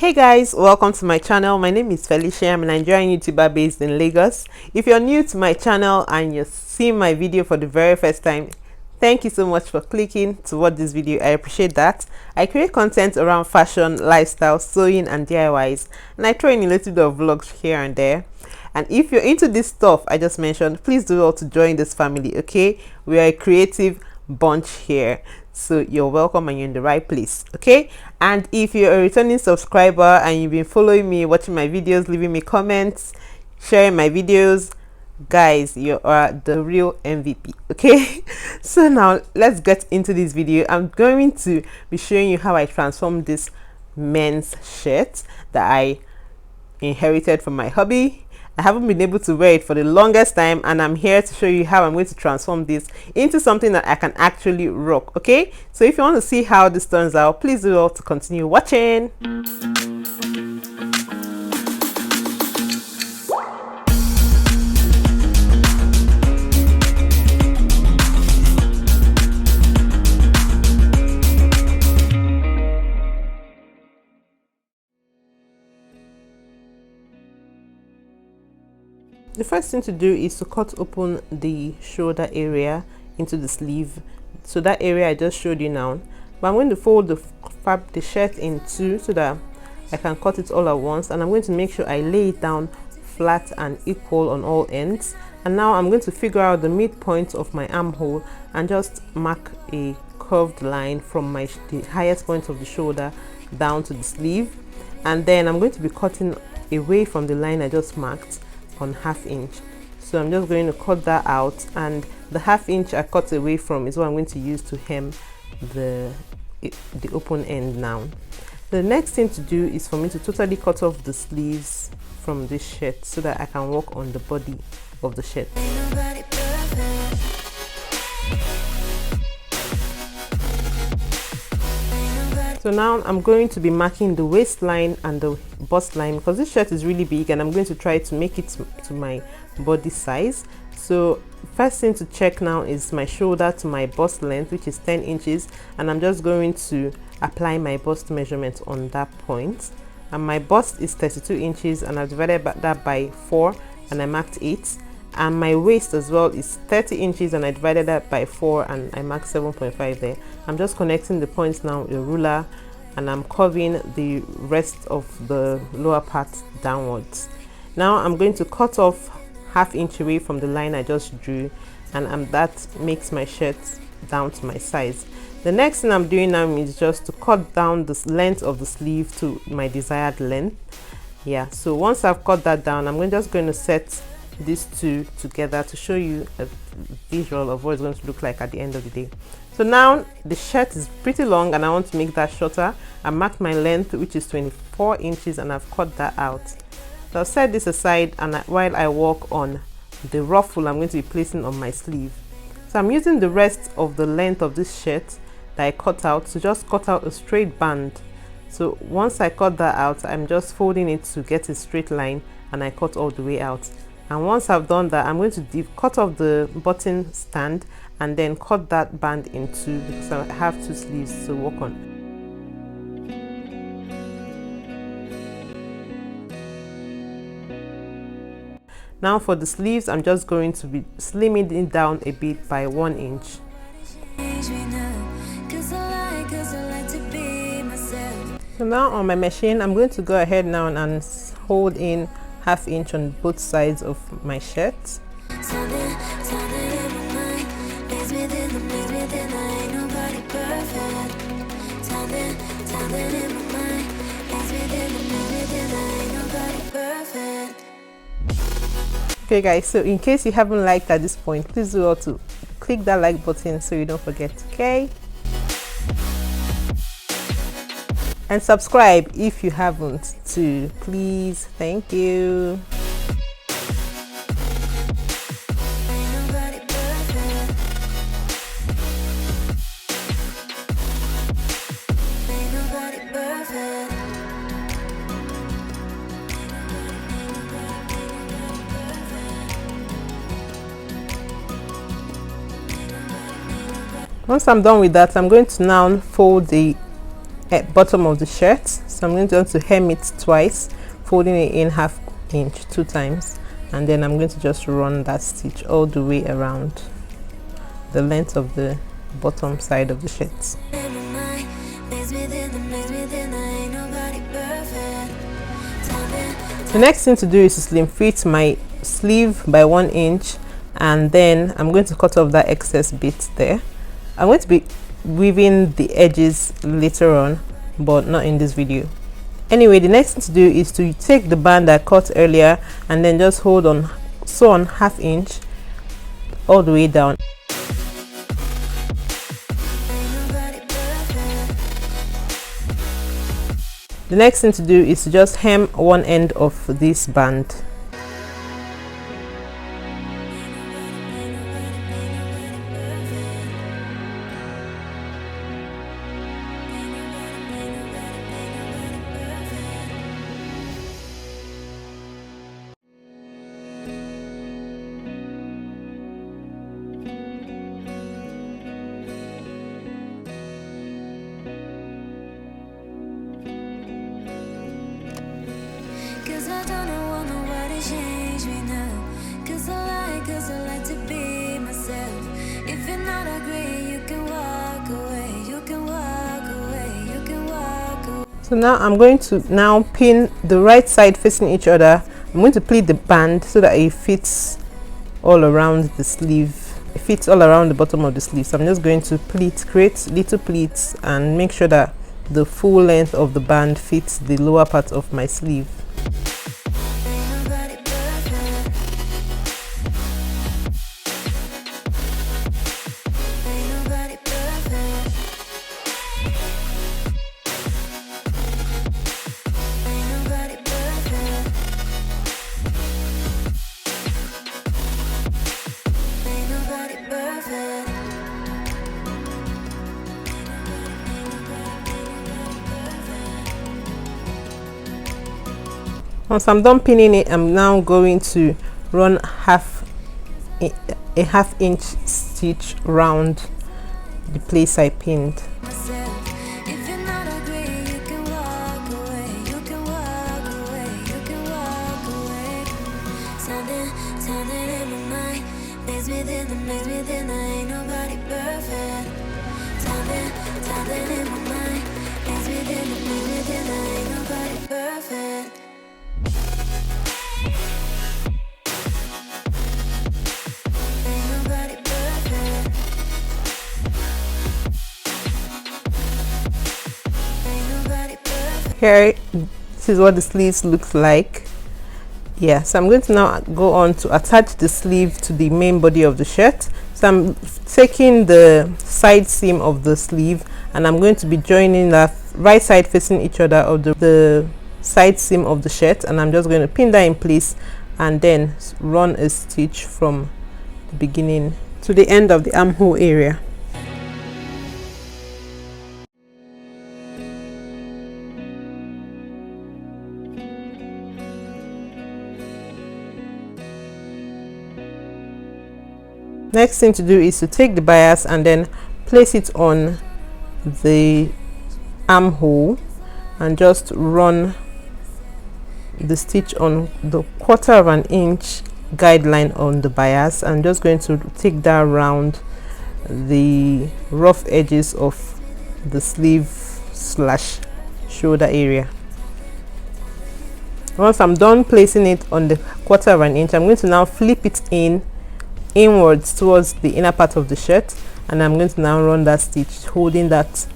Hey guys, welcome to my channel. My name is Felicia. I'm a Nigerian YouTuber based in Lagos. If you're new to my channel and you're seeing my video for the very first time, thank you so much for clicking to watch this video. I appreciate that. I create content around fashion, lifestyle, sewing and DIYs, and I throw in a little bit of vlogs here and there. And if you're into this stuff I just mentioned, please do well to join this family. Okay, we are a creative bunch here, so you're welcome and you're in the right place. Okay, and if you're a returning subscriber and you've been following me, watching my videos, leaving me comments, sharing my videos, guys, you are the real MVP. Okay, so now let's get into this video. I'm going to be showing you how I transformed this men's shirt that I inherited from my hubby. I haven't been able to wear it for the longest time, and I'm here to show you how I'm going to transform this into something that I can actually rock. Okay, so if you want to see how this turns out, please do well to continue watching. The first thing to do is to cut open the shoulder area into the sleeve. So that area I just showed you now, but I'm going to fold the shirt in two so that I can cut it all at once, and I'm going to make sure I lay it down flat and equal on all ends. And now I'm going to figure out the midpoint of my armhole and just mark a curved line from the highest point of the shoulder down to the sleeve, and then I'm going to be cutting away from the line I just marked on 1/2 inch. So I'm just going to cut that out, and the 1/2 inch I cut away from is what I'm going to use to hem the open end now. The next thing to do is for me to totally cut off the sleeves from this shirt so that I can work on the body of the shirt. So now I'm going to be marking the waistline and the bust line because this shirt is really big, and I'm going to try to make it to my body size. So first thing to check now is my shoulder to my bust length, which is 10 inches, and I'm just going to apply my bust measurement on that point. And my bust is 32 inches, and I've divided that by 4 and I marked 8. And my waist as well is 30 inches, and I divided that by 4 and I marked 7.5 there. I'm just connecting the points now with a ruler, and I'm curving the rest of the lower part downwards. Now I'm going to cut off 1/2 inch away from the line I just drew, and that makes my shirt down to my size. The next thing I'm doing now is just to cut down the length of the sleeve to my desired length. Yeah, so once I've cut that down, I'm just going to set these two together to show you a visual of what it's going to look like at the end of the day. So now the shirt is pretty long and I want to make that shorter. I marked my length, which is 24 inches, and I've cut that out. So I'll set this aside, and while I work on the ruffle I'm going to be placing on my sleeve. So I'm using the rest of the length of this shirt that I cut out to just cut out a straight band. So once I cut that out, I'm just folding it to get a straight line, and I cut all the way out. And once I've done that, I'm going to cut off the button stand and then cut that band in two because I have 2 sleeves to work on. Now for the sleeves, I'm just going to be slimming it down a bit by 1 inch. So now on my machine, I'm going to go ahead now and hold in 1/2 inch on both sides of my shirt. Okay guys, so in case you haven't liked at this point, please do also click that like button so you don't forget. Okay, and subscribe if you haven't too, please. Thank you. Once I'm done with that, I'm going to now fold the bottom of the shirt. So I'm going to hem it twice, folding it in 1/2 inch 2 times, and then I'm going to just run that stitch all the way around the length of the bottom side of the shirt. The next thing to do is to slim fit my sleeve by 1 inch, and then I'm going to cut off that excess bit there. I'm going to be weaving the edges later on, but not in this video. Anyway, the next thing to do is to take the band I cut earlier and then just hold on, sew on 1/2 inch all the way down. The next thing to do is to just hem one end of this band. So now I'm going to pin the right side facing each other. I'm going to pleat the band so that it fits all around the sleeve. It fits all around the bottom of the sleeve. So I'm just going to create little pleats and make sure that the full length of the band fits the lower part of my sleeve. Once I'm done pinning it, I'm now going to run a 1/2 inch stitch round the place I pinned. Here, this is what the sleeves looks like. Yeah, so I'm going to now go on to attach the sleeve to the main body of the shirt. So I'm taking the side seam of the sleeve and I'm going to be joining the right side facing each other of the side seam of the shirt, and I'm just going to pin that in place and then run a stitch from the beginning to the end of the armhole area. Next thing to do is to take the bias and then place it on the armhole and just run the stitch on the 1/4 inch guideline on the bias. I'm just going to take that around the rough edges of the sleeve / shoulder area. Once I'm done placing it on the 1/4 inch, I'm going to now flip it inwards towards the inner part of the shirt, and I'm going to now run that stitch holding that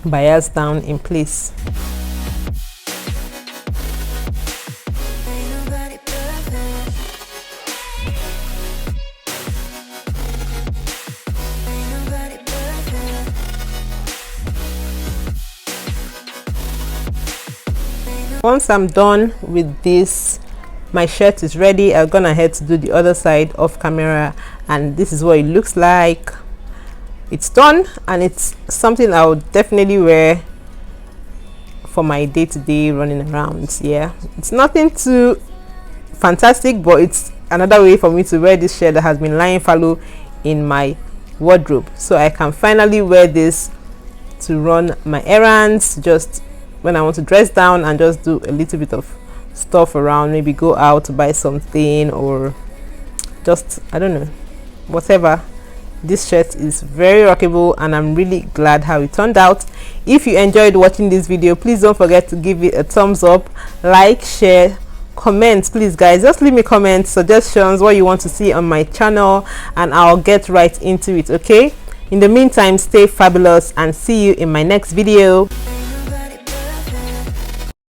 bias down in place. Once I'm done with this, my shirt is ready. I've gone ahead to do the other side off camera, and this is what it looks like. It's done, and it's something I would definitely wear for my day-to-day running around. Yeah, it's nothing too fantastic, but it's another way for me to wear this shirt that has been lying fallow in my wardrobe, so I can finally wear this to run my errands, just when I want to dress down and just do a little bit of stuff around, maybe go out to buy something, or just, I don't know, whatever. This shirt is very rockable and I'm really glad how it turned out. If you enjoyed watching this video, please don't forget to give it a thumbs up, like, share, comment. Please guys, just leave me comments, suggestions, what you want to see on my channel, and I'll get right into it. Okay, in the meantime, stay fabulous and see you in my next video.